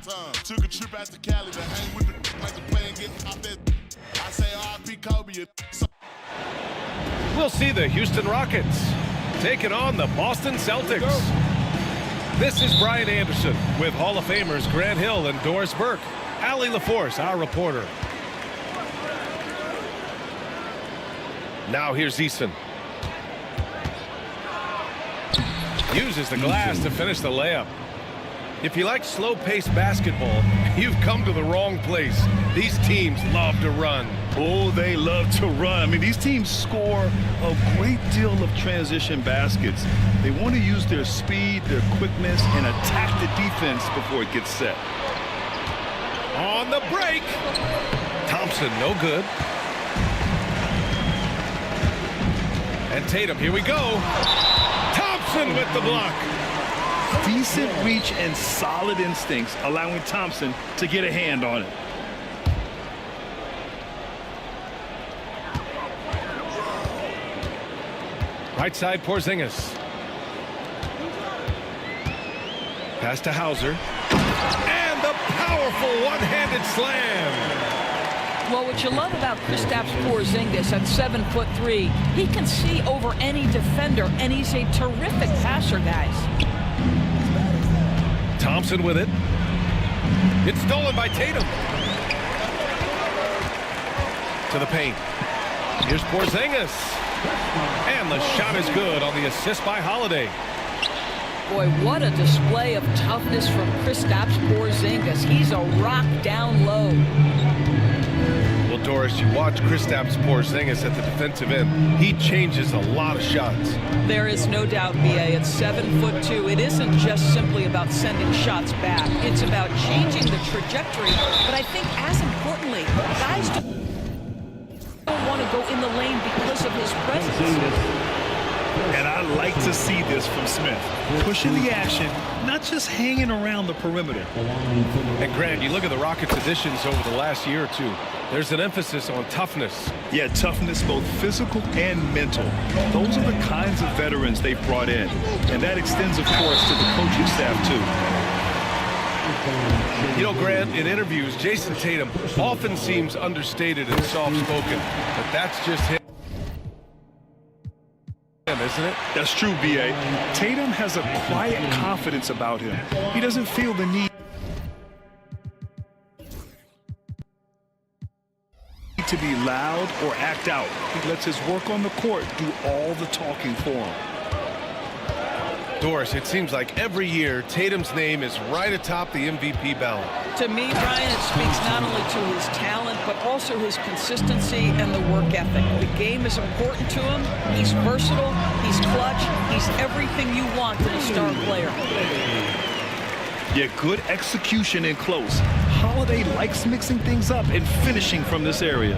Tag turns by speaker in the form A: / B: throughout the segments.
A: Took a trip out to Cali to hang with the like the plane get off that. I say R.I.P. Kobe.
B: We'll see the Houston Rockets taking on the Boston Celtics. This is Brian Anderson with Hall of Famers Grant Hill and Doris Burke. Allie LaForce, our reporter. Now here's Eason. Uses the glass to finish the layup. If you like slow-paced basketball, you've come to the wrong place. These teams love to run.
C: Oh, they love to run. I mean, these teams score a great deal of transition baskets. They want to use their speed, their quickness, and attack the defense before it gets set.
B: On the break. Thompson, no good. And Tatum, here we go. Thompson with the block.
C: Decent reach and solid instincts, allowing Thompson to get a hand on it.
B: Right side, Porzingis. Pass to Hauser. And the powerful one-handed slam.
D: Well, what you love about Kristaps Porzingis at 7'3", he can see over any defender, and he's a terrific passer, guys.
B: Thompson with it. It's stolen by Tatum. To the paint. Here's Porzingis. And the shot is good on the assist by Holiday.
D: Boy, what a display of toughness from Kristaps Porzingis. He's a rock down low.
B: Well, Doris, you watch Kristaps Porzingis at the defensive end. He changes a lot of shots.
D: There is no doubt, B.A. At 7'2", it isn't just simply about sending shots back. It's about changing the trajectory. But I think, as importantly, guys don't want to go in the lane because of his presence.
C: And I like to see this from Smith. Pushing the action, not just hanging around the perimeter.
B: And Grant, you look at the Rockets' additions over the last year or two. There's an emphasis on toughness.
C: Yeah, toughness, both physical and mental. Those are the kinds of veterans they've brought in. And that extends, of course, to the coaching staff, too.
B: You know, Grant, in interviews, Jason Tatum often seems understated and soft-spoken. But that's just him, isn't it?
C: That's true, B.A. Tatum has a quiet confidence about him. He doesn't feel the need to be loud or act out. He lets his work on the court do all the talking for him.
B: Doris, it seems like every year Tatum's name is right atop the MVP ballot.
D: To me, Brian, it speaks not only to his talent, but also his consistency and the work ethic. The game is important to him. He's versatile. He's clutch. He's everything you want in a star player.
C: Yeah, good execution in close. Holiday likes mixing things up and finishing from this area.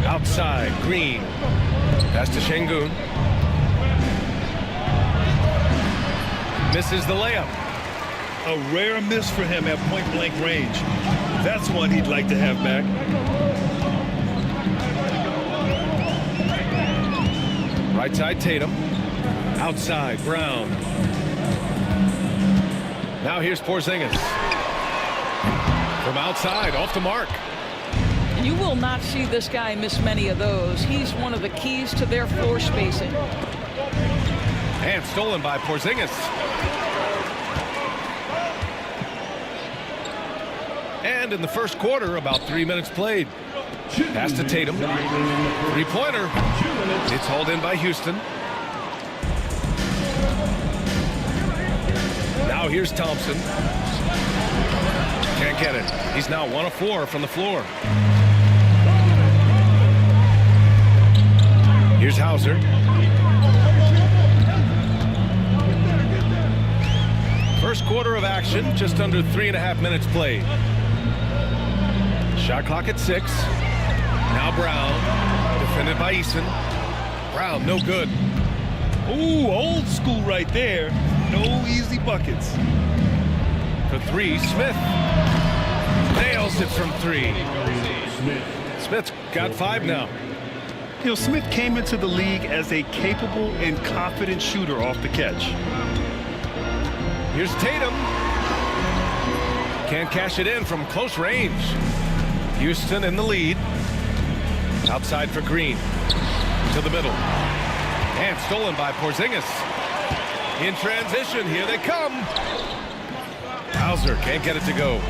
B: Outside, Green. Pass to Şengün. Misses the layup.
C: A rare miss for him at point-blank range. That's one he'd like to have back.
B: Right side, Tatum. Outside, Brown. Now here's Porzingis. From outside, off the mark.
D: You will not see this guy miss many of those. He's one of the keys to their floor spacing.
B: And stolen by Porzingis. And in the first quarter, about 3 minutes played. Pass to Tatum. Three-pointer. It's hauled in by Houston. Now here's Thompson. Can't get it. He's now 1 of 4 from the floor. Here's Hauser. First quarter of action, just under 3.5 minutes played. Shot clock at 6. Now Brown, defended by Eason. Brown, no good.
C: Ooh, old school right there. No easy buckets.
B: For 3, Smith. Nails it from 3. Smith's got 5 now.
C: You know, Smith came into the league as a capable and confident shooter off the catch.
B: Here's Tatum. Can't cash it in from close range. Houston in the lead. Outside for Green. To the middle. And stolen by Porzingis. In transition, here they come. Hauser can't get it to go.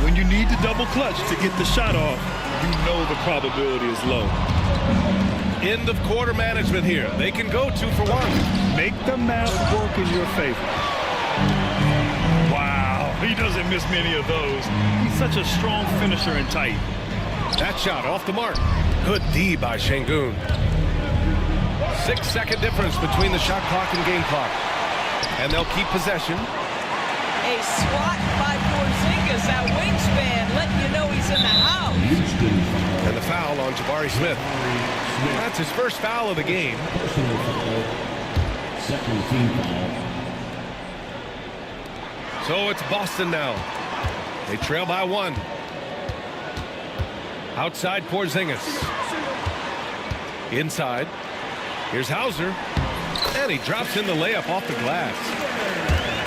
C: When you need to double clutch to get the shot off, you know the probability is low.
B: End of quarter management here. They can go 2 for 1.
C: Make the math work in your favor. Wow, he doesn't miss many of those. He's such a strong finisher and tight.
B: That shot off the mark. Good D by Şengün. 6-second difference between the shot clock and game clock. And they'll keep possession.
D: A swat by Porzingis, that wingspan, letting you know he's in the house.
B: And the foul on Jabari Smith. That's his first foul of the game.
E: Second team foul.
B: So it's Boston now. They trail by 1. Outside Porzingis. Inside. Here's Hauser. And he drops in the layup off the glass.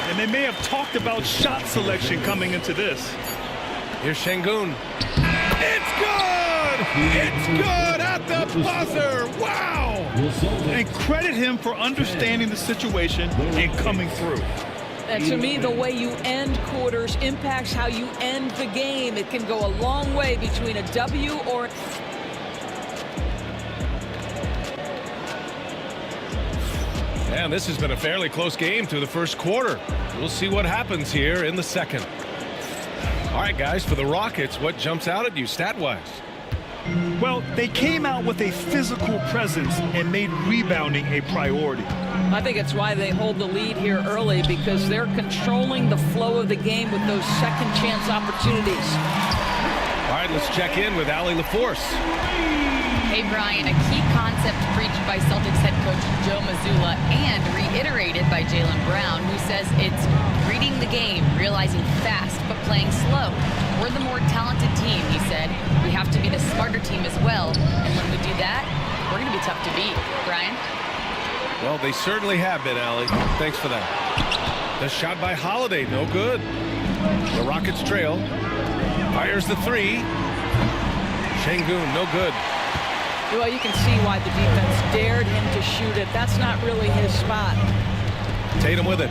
C: And they may have talked about shot selection coming into this.
B: Here's Şengün. It's good! It's good at the buzzer! Wow!
C: And credit him for understanding the situation and coming through.
D: And to me, the way you end quarters impacts how you end the game. It can go a long way between a W or...
B: And this has been a fairly close game through the first quarter. We'll see what happens here in the second. All right, guys, for the Rockets, what jumps out at you stat-wise?
C: Well, they came out with a physical presence and made rebounding a priority.
D: I think it's why they hold the lead here early, because they're controlling the flow of the game with those second chance opportunities.
B: All right, let's check in with Allie LaForce.
F: Hey, Brian, a key concept preached by Celtics head coach Joe Mazzulla and reiterated by Jaylen Brown, who says it's reading the game, realizing fast, but playing slow. We're the more talented team, he said. We have to be the smarter team as well. And when we do that, we're going to be tough to beat. Brian?
B: Well, they certainly have been, Allie. Thanks for that. The shot by Holiday, no good. The Rockets trail. Fires the 3. Şengün, no good.
D: Well, you can see why the defense dared him to shoot it. That's not really his spot.
B: Tatum with it.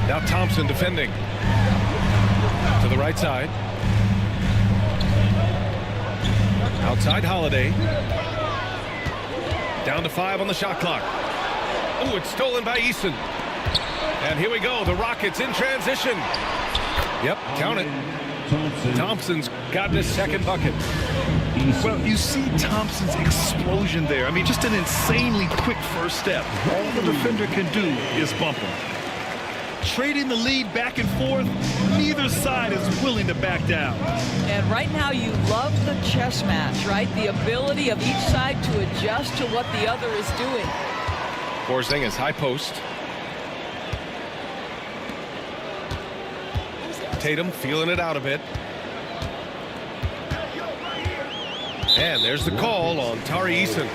B: Now Thompson defending. To the right side. Outside Holiday. Down to 5 on the shot clock. Oh, it's stolen by Eason. And here we go. The Rockets in transition. Yep, count it. Thompson's gotten his second bucket.
C: Well, you see Thompson's explosion there. I mean, just an insanely quick first step. All the defender can do is bump him. Trading the lead back and forth, neither side is willing to back down.
D: And right now you love the chess match, right? The ability of each side to adjust to what the other is doing.
B: Porzingis, high post. Tatum feeling it out a bit. And there's the call on Tari Eason.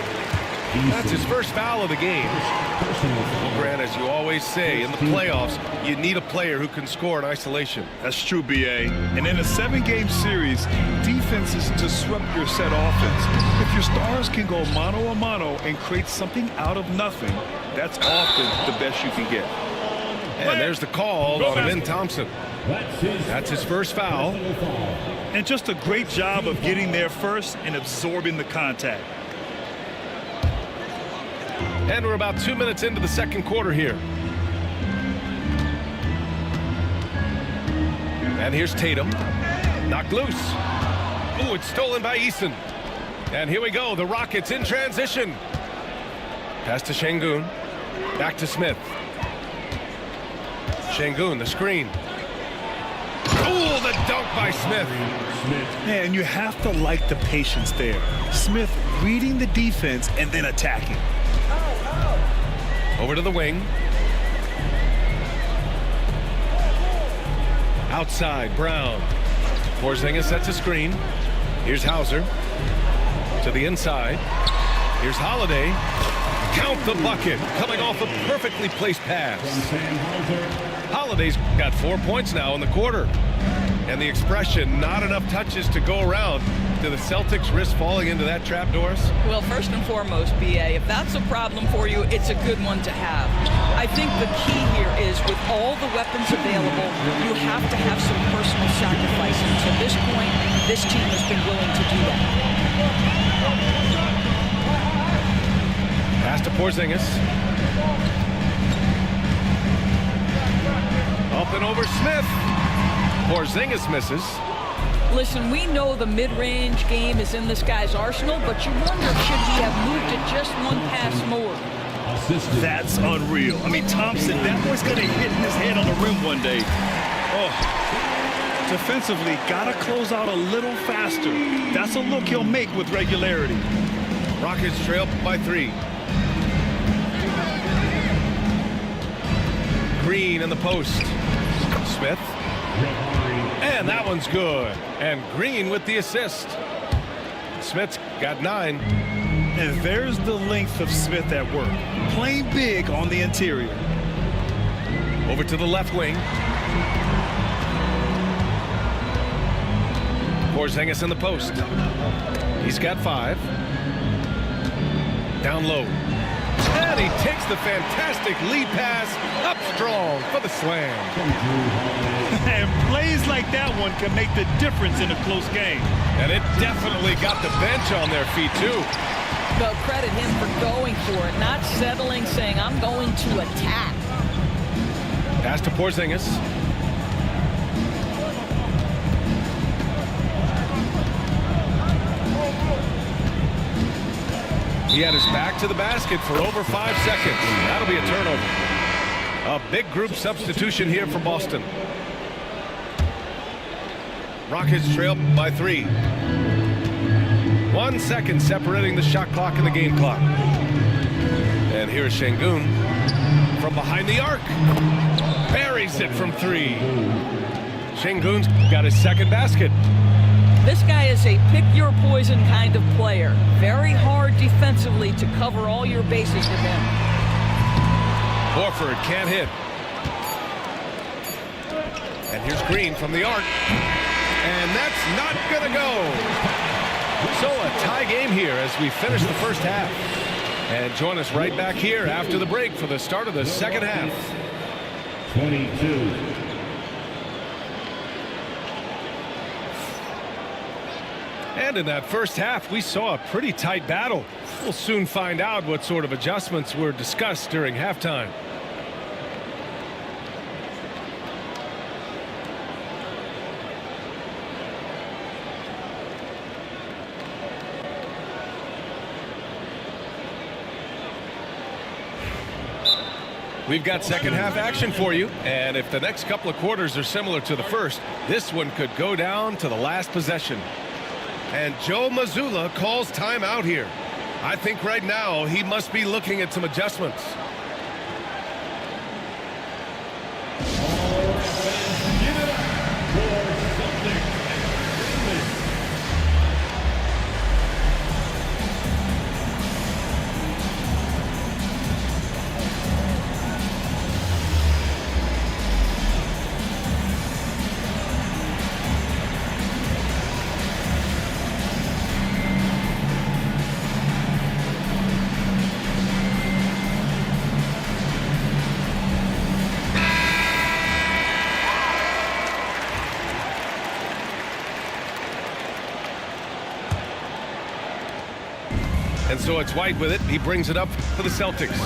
B: That's his first foul of the game. Well, Grant, as you always say, in the playoffs, you need a player who can score in isolation.
C: That's true, B.A. And in a 7-game series, defense is to disrupt your set offense. If your stars can go mano-a-mano and create something out of nothing, that's often the best you can get.
B: And there's the call on Amin Thompson. That's his first foul.
C: And just a great job of getting there first and absorbing the contact.
B: And we're about 2 minutes into the second quarter here. And here's Tatum. Knocked loose. Ooh, it's stolen by Eason. And here we go. The Rockets in transition. Pass to Şengün. Back to Smith. Şengün, the screen. Oh, the dunk by Smith.
C: Man, you have to like the patience there. Smith reading the defense and then attacking.
B: Over to the wing. Outside, Brown. Porzingis sets a screen. Here's Hauser. To the inside. Here's Holiday. Count the bucket. Coming off a perfectly placed pass. Holiday's got 4 points now in the quarter. And the expression, not enough touches to go around. Do the Celtics risk falling into that trap, Doris?
D: Well, first and foremost, BA, if that's a problem for you, it's a good one to have. I think the key here is with all the weapons available, you have to have some personal sacrifice. And to this point, this team has been willing to do that.
B: Pass to Porzingis. Up and over Smith. Porzingis misses.
D: Listen, we know the mid-range game is in this guy's arsenal, but you wonder, should he have moved it just one pass more?
C: That's unreal. I mean, Thompson, that boy's going to hit his head on the rim one day. Oh, defensively, got to close out a little faster. That's a look he'll make with regularity.
B: Rockets trail by 3. Green in the post. Smith. And that one's good. And Green with the assist. Smith's got 9.
C: And there's the length of Smith at work. Playing big on the interior.
B: Over to the left wing. Porzingis in the post. He's got 5. Down low. And he takes the fantastic lead pass up strong for the slam.
C: And plays like that one can make the difference in a close game.
B: And it definitely got the bench on their feet, too.
D: Well, credit him for going for it, not settling, saying, I'm going to attack.
B: Pass to Porzingis. He had his back to the basket for over 5 seconds. That'll be a turnover. A big group substitution here for Boston. Rockets trail by 3. 1 second separating the shot clock and the game clock. And here's Şengün from behind the arc. Buries it from 3. Şengün's got his second basket.
D: This guy is a pick-your-poison kind of player. Very hard defensively to cover all your bases with him.
B: Horford can't hit. And here's Green from the arc. And that's not going to go. So a tie game here as we finish the first half. And join us right back here after the break for the start of the second half.
E: 22.
B: And in that first half, we saw a pretty tight battle. We'll soon find out what sort of adjustments were discussed during halftime. We've got second half action for you, and if the next couple of quarters are similar to the first, this one could go down to the last possession. And Joe Mazzulla calls timeout here. I think right now he must be looking at some adjustments. And so it's White with it. He brings it up for the Celtics.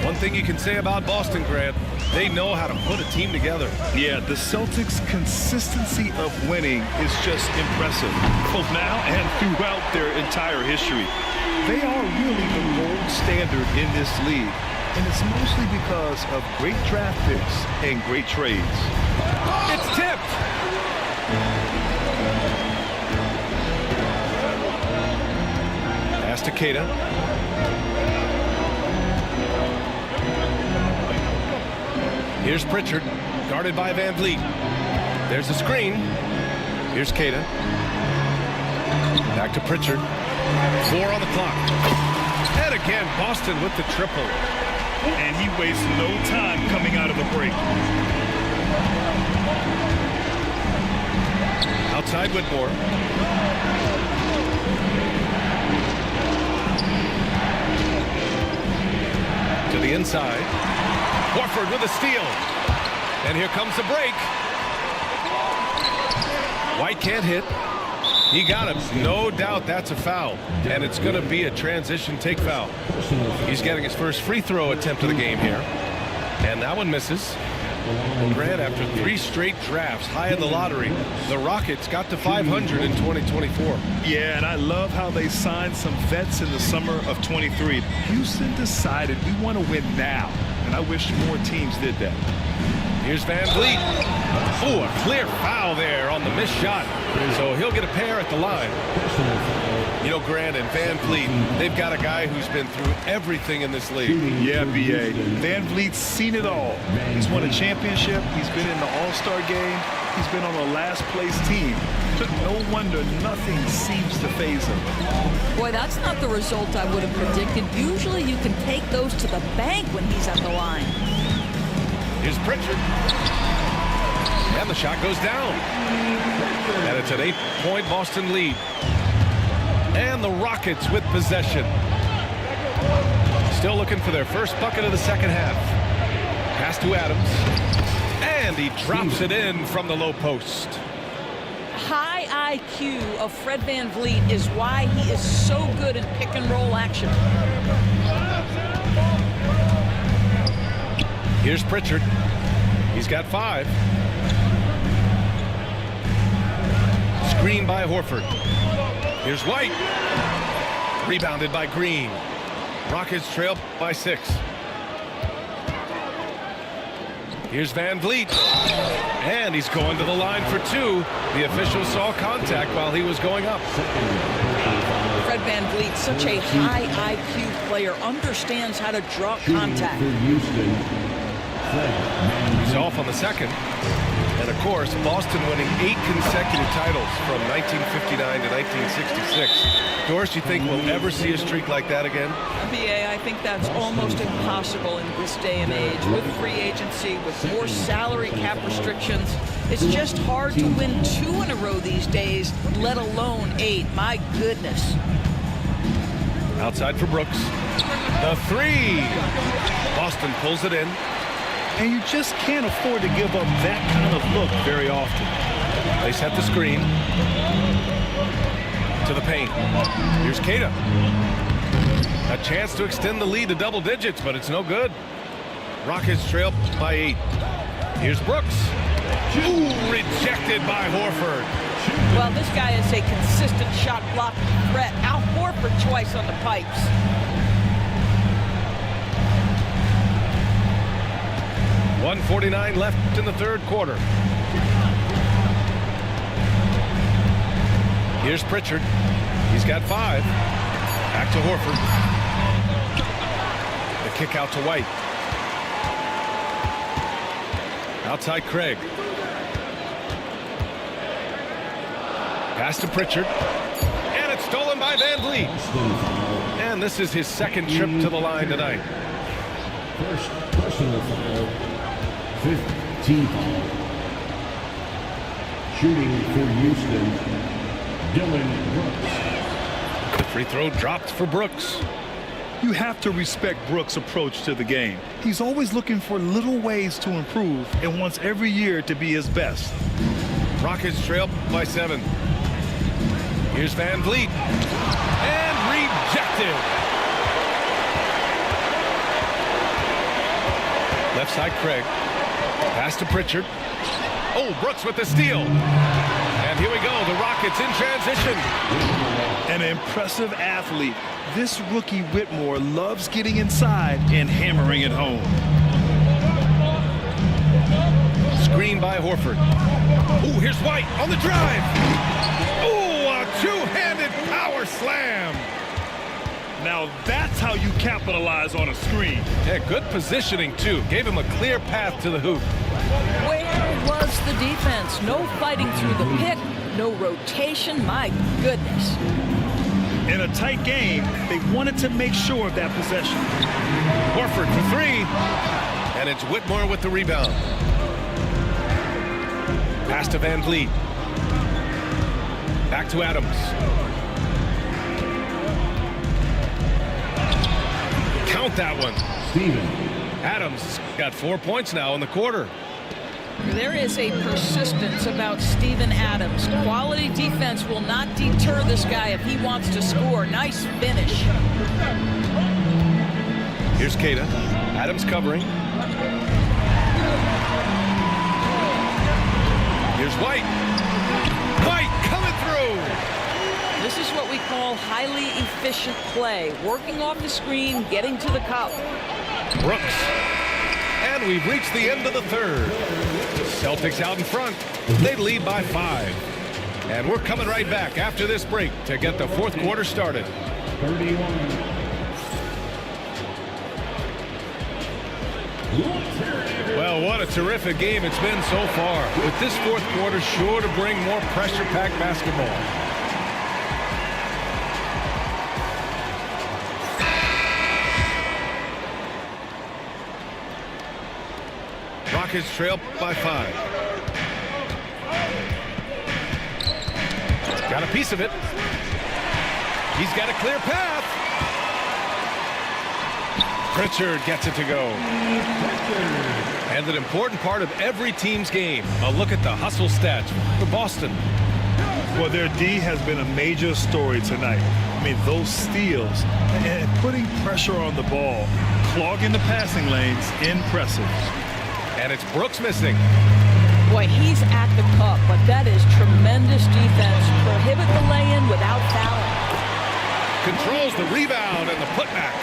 B: One thing you can say about Boston, Grant, they know how to put a team together.
C: Yeah, the Celtics' consistency of winning is just impressive, both now and throughout their entire history. They are really the gold standard in this league, and it's mostly because of great draft picks and great trades.
B: It's tipped. Pass to Keita. Here's Pritchard, guarded by Van Vliet. There's a screen. Here's Keita. Back to Pritchard. 4 on the clock. And again, Boston with the triple.
C: And he wastes no time coming out of the break.
B: Outside Whitmore. To the inside. Horford with a steal. And here comes the break. White can't hit. He got him. No doubt that's a foul. And it's going to be a transition take foul. He's getting his first free throw attempt of the game here. And that one misses. Grant, after 3 straight drafts high in the lottery, the Rockets got to 500 in 2024.
C: Yeah, and I love how they signed some vets in the summer of 23. Houston decided we want to win now, and I wish more teams did that.
B: Here's Van Vliet. Oh, a clear foul there on the missed shot. So he'll get a pair at the line. You know, Grant and Van Vliet, they've got a guy who's been through everything in this league.
C: Yeah, B.A. Van Vliet's seen it all. He's won a championship. He's been in the All-Star game. He's been on a last-place team. No wonder nothing seems to faze him.
D: Boy, that's not the result I would have predicted. Usually you can take those to the bank when he's at the line.
B: Here's Pritchard. And the shot goes down. And it's an 8-point Boston lead. And the Rockets with possession. Still looking for their first bucket of the second half. Pass to Adams. And he drops it in from the low post.
D: High IQ of Fred Van Vliet is why he is so good in pick and roll action.
B: Here's Pritchard. He's got 5. Screen by Horford. Here's White. Rebounded by Green. Rockets trail by 6. Here's Van Vliet. And he's going to the line for 2. The official saw contact while he was going up.
D: Fred Van Vliet, such a high IQ player, understands how to draw contact.
B: He's off on the second. And, of course, Boston winning 8 consecutive titles from 1959 to 1966. Doris, you think we'll ever see a streak like that again?
D: BA, I think that's almost impossible in this day and age. With free agency, with more salary cap restrictions, it's just hard to win 2 in a row these days, let alone 8. My goodness.
B: Outside for Brooks. The 3. Boston pulls it in.
C: And you just can't afford to give up that kind of look very often.
B: They set the screen. To the paint. Here's Keita. A chance to extend the lead to double digits, but it's no good. Rockets trail by 8. Here's Brooks. Ooh, rejected by Horford.
D: Well, this guy is a consistent shot blocking threat. Al Horford twice on the pipes.
B: .149 left in the third quarter. Here's Pritchard. He's got 5. Back to Horford. The kick out to White. Outside Craig. Pass to Pritchard. And it's stolen by Van Vliet. And this is his second trip to the line tonight.
E: First personal foul. 15. Shooting for Houston, Dylan Brooks.
B: The free throw dropped for Brooks.
C: You have to respect Brooks' approach to the game. He's always looking for little ways to improve and wants every year to be his best.
B: Rockets trail by 7. Here's Van Vliet. And rejected. Left side Craig. Pass to Pritchard. Oh, Brooks with the steal. And here we go, the Rockets in transition.
C: An impressive athlete. This rookie Whitmore loves getting inside and hammering it home.
B: Screen by Horford. Oh, here's White on the drive. Oh, a two-handed power slam.
C: Now that's how you capitalize on a screen.
B: Yeah, good positioning, too. Gave him a clear path to the hoop.
D: Where was the defense? No fighting through the pick, no rotation. My goodness.
C: In a tight game, they wanted to make sure of that possession.
B: Horford for three. And it's Whitmore with the rebound. Pass to Van Vliet. Back to Adams. Count that one.
E: Steven.
B: Adams got 4 points now in the quarter.
D: There is a persistence about Steven Adams. Quality defense will not deter this guy if he wants to score. Nice finish.
B: Here's Keita. Adams covering. Here's White. White coming through.
D: This is what we call highly efficient play. Working off the screen, getting to the cup.
B: Brooks. And we've reached the end of the third. Celtics out in front. They lead by 5. And we're coming right back after this break to get the fourth quarter started.
E: 31.
B: Well, what a terrific game it's been so far. With this fourth quarter sure to bring more pressure-packed basketball. Rockets trail by 5. Got a piece of it. He's got a clear path. Pritchard gets it to go. And an important part of every team's game. A look at the hustle stats for Boston.
C: Well, their D has been a major story tonight. I mean, those steals and putting pressure on the ball, clogging the passing lanes, impressive.
B: And it's Brooks missing.
D: Boy, he's at the cup, but that is tremendous defense. Prohibit the lay-in without fouling.
B: Controls the rebound and the putback.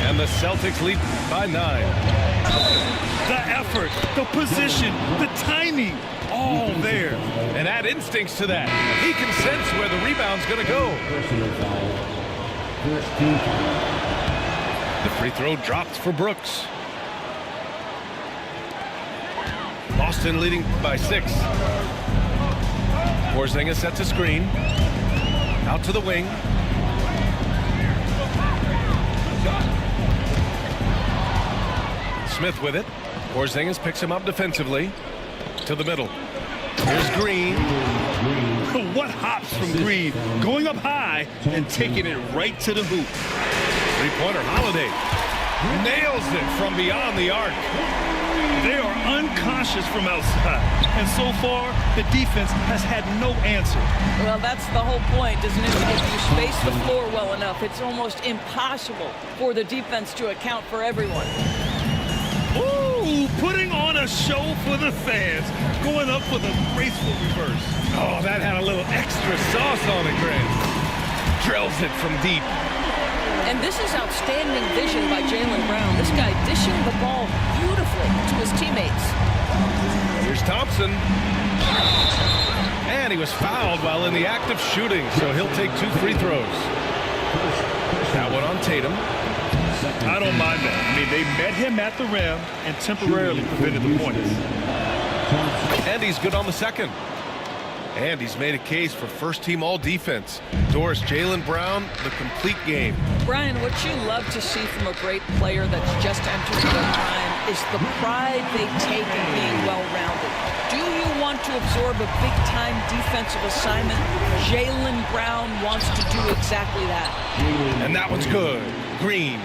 B: And the Celtics lead by 9.
C: The effort, the position, the timing, all there.
B: And add instincts to that. He can sense where the rebound's going to go.
E: Personal foul. First team foul.
B: The free throw dropped for Brooks. Boston leading by 6. Porzingis sets a screen. Out to the wing. Smith with it. Porzingis picks him up defensively. To the middle. Here's Green.
C: What hops from Green, going up high and taking it right to the hoop.
B: Three-pointer Holiday. Nails it from beyond the arc.
C: They are unconscious from outside, and so far the defense has had no answer.
D: Well, that's the whole point, isn't it? If you space the floor well enough, it's almost impossible for the defense to account for everyone.
C: Ooh, putting on a show for the fans, going up with a graceful reverse.
B: Oh, that had a little extra sauce on it, Grant. Drills it from deep.
D: And this is outstanding vision by Jaylen Brown. This guy dishing the ball beautifully to his teammates.
B: Here's Thompson. And he was fouled while in the act of shooting, so he'll take 2 free throws. That one on Tatum.
C: I don't mind that. I mean, they met him at the rim and temporarily prevented the points.
B: And he's good on the second. And he's made a case for first-team all-defense. Doris, Jaylen Brown, the complete game.
D: Brian, what you love to see from a great player that's just entered their prime is the pride they take in being well-rounded. Do you want to absorb a big-time defensive assignment? Jaylen Brown wants to do exactly that.
B: And that one's good. Green.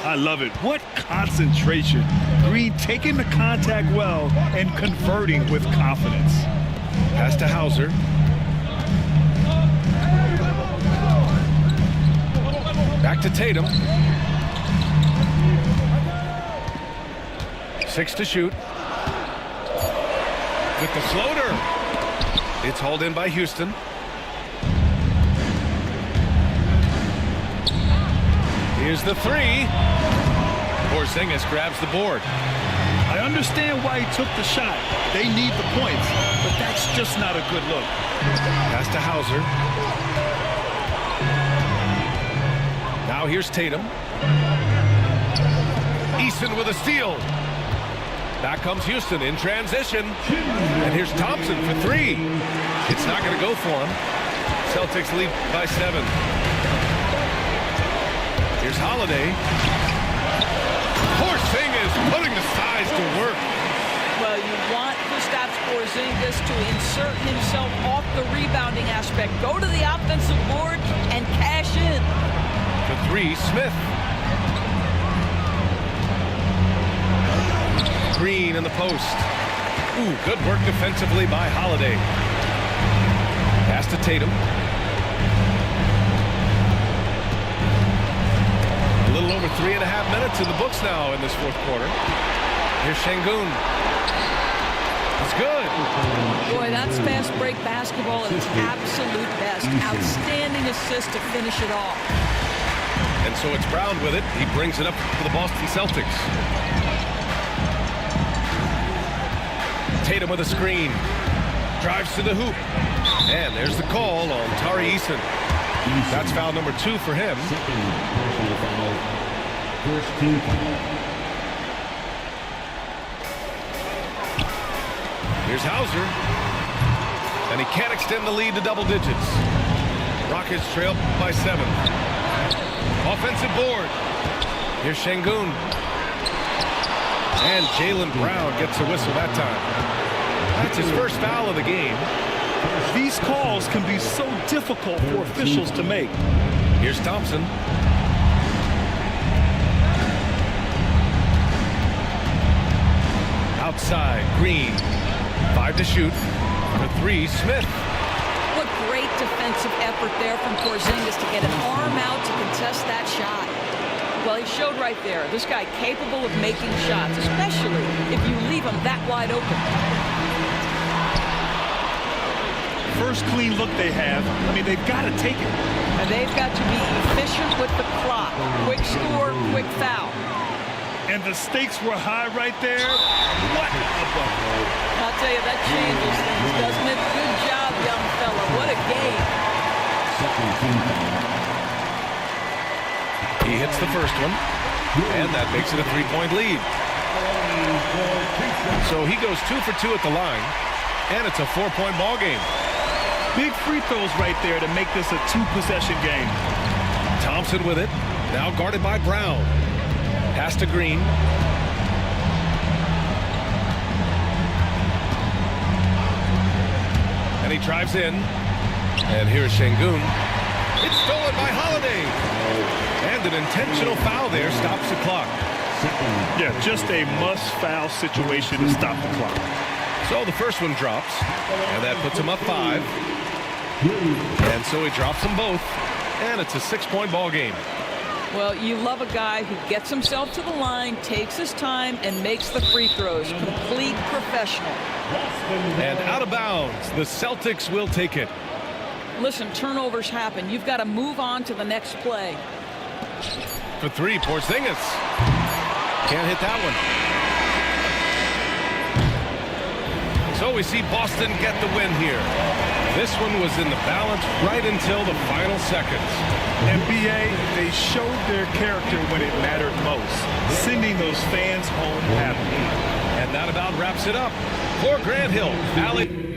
C: I love it. What concentration. Green taking the contact well and converting with confidence.
B: Pass to Hauser. Back to Tatum. 6 to shoot. With the floater. It's hauled in by Houston. Here's the 3. Porzingis grabs the board.
C: I understand why he took the shot. They need the points, but that's just not a good look.
B: Pass to Hauser. Now here's Tatum. Easton with a steal. Back comes Houston in transition. And here's Thompson for 3. It's not going to go for him. Celtics lead by 7. Here's Holiday. Porzingis putting the size to work.
D: Well, you want Kristaps Porzingis to insert himself off the rebounding aspect, go to the offensive board, and cash in.
B: For 3, Smith. Green in the post. Ooh, good work defensively by Holiday. Pass to Tatum. A little over 3.5 minutes in the books now in this fourth quarter. Here's Şengün. It's good.
D: Boy, that's fast break basketball at its absolute best. Outstanding assist to finish it off.
B: And so it's Brown with it. He brings it up for the Boston Celtics. Tatum with a screen. Drives to the hoop. And there's the call on Tari Eason. That's foul number 2 for him.
E: First team foul.
B: Here's Hauser. And he can't extend the lead to double digits. Rockets trail by 7. Offensive board. Here's Şengün. And Jaylen Brown gets a whistle that time. That's his first foul of the game.
C: These calls can be so difficult for officials to make.
B: Here's Thompson. Outside, Green. 5 to shoot. For 3, Smith.
D: What great defensive effort there from Porzingis to get an arm out to contest that shot. Well, he showed right there, this guy capable of making shots, especially if you leave him that wide open.
C: First clean look they have. I mean, they've got to take it.
D: And they've got to be efficient with the clock. Quick score, quick foul.
C: And the stakes were high right there. What a bucket.
D: I'll tell you, that changes things, doesn't it? Good job, young fella. What a game.
E: Second team foul.
B: He hits the first one, and that makes it a 3-point lead. So he goes 2 for 2 at the line, and it's a 4-point ball game.
C: Big free throws right there to make this a 2-possession game.
B: Thompson with it, now guarded by Brown. Pass to Green. And he drives in. And here's Şengün. It's stolen by Holiday. And an intentional foul there stops the clock.
C: Yeah, just a must-foul situation to stop the clock.
B: So the first one drops, and that puts him up 5. And so he drops them both, and it's a 6-point ball game.
D: Well, you love a guy who gets himself to the line, takes his time, and makes the free throws. Complete professional.
B: And out of bounds, the Celtics will take it.
D: Listen, turnovers happen. You've got to move on to the next play.
B: For 3, Porzingis. Can't hit that one. So we see Boston get the win here. This one was in the balance right until the final seconds.
C: NBA, they showed their character when it mattered most, sending those fans home happy.
B: And that about wraps it up. For Grant Hill, Allie.